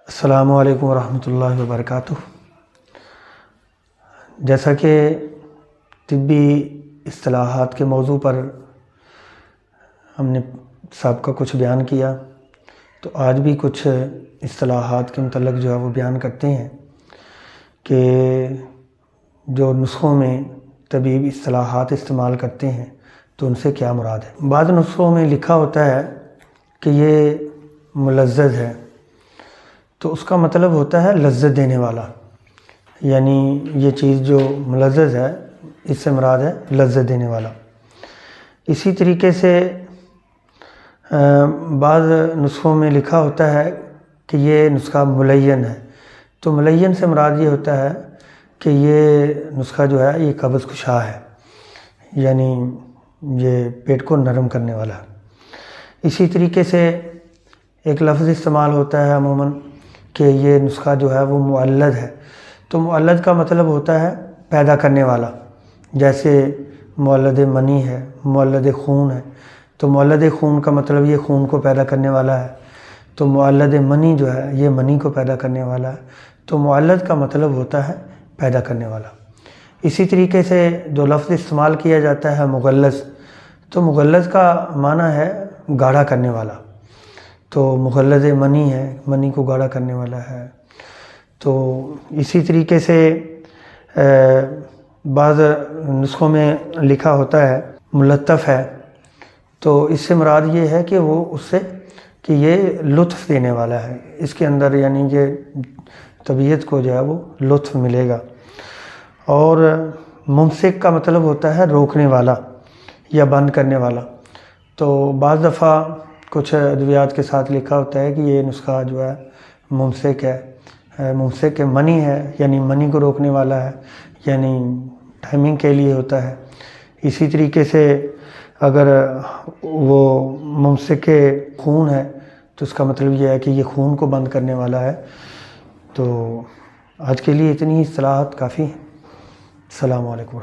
السلام علیکم ورحمۃ اللہ وبرکاتہ۔ جیسا کہ طبی اصطلاحات کے موضوع پر ہم نے سابقہ کچھ بیان کیا، تو آج بھی کچھ اصطلاحات کے متعلق جو ہے وہ بیان کرتے ہیں کہ جو نسخوں میں طبیب اصطلاحات استعمال کرتے ہیں تو ان سے کیا مراد ہے۔ بعض نسخوں میں لکھا ہوتا ہے کہ یہ ملذذ ہے، تو اس کا مطلب ہوتا ہے لذت دینے والا، یعنی یہ چیز جو ملذذ ہے اس سے مراد ہے لذت دینے والا۔ اسی طریقے سے بعض نسخوں میں لکھا ہوتا ہے کہ یہ نسخہ ملین ہے، تو ملین سے مراد یہ ہوتا ہے کہ یہ نسخہ جو ہے یہ قبض کشا ہے، یعنی یہ پیٹ کو نرم کرنے والا ہے۔ اسی طریقے سے ایک لفظ استعمال ہوتا ہے عموماً کہ یہ نسخہ جو ہے وہ مولد ہے، تو مولد کا مطلب ہوتا ہے پیدا کرنے والا، جیسے مولد منی ہے، مولد خون ہے، تو مولد خون کا مطلب یہ خون کو پیدا کرنے والا ہے، تو مولد منی جو ہے یہ منی کو پیدا کرنے والا ہے، تو مولد کا مطلب ہوتا ہے پیدا کرنے والا۔ اسی طریقے سے جو لفظ استعمال کیا جاتا ہے مغلظ، تو مغلظ کا معنی ہے گاڑھا کرنے والا، تو مغلظ منی ہے، منی کو گاڑھا کرنے والا ہے۔ تو اسی طریقے سے بعض نسخوں میں لکھا ہوتا ہے ملطف ہے، تو اس سے مراد یہ ہے کہ وہ اس سے کہ یہ لطف دینے والا ہے، اس کے اندر یعنی کہ طبیعت کو جو ہے وہ لطف ملے گا۔ اور ممسک کا مطلب ہوتا ہے روکنے والا یا بند کرنے والا، تو بعض دفعہ کچھ ادویات کے ساتھ لکھا ہوتا ہے کہ یہ نسخہ جو ہے ممسک ہے، ممسک منی ہے، یعنی منی کو روکنے والا ہے، یعنی ٹائمنگ کے لیے ہوتا ہے۔ اسی طریقے سے اگر وہ ممسک خون ہے تو اس کا مطلب یہ ہے کہ یہ خون کو بند کرنے والا ہے۔ تو آج کے لیے اتنی اصطلاحات کافی ہیں۔ السلام علیکم۔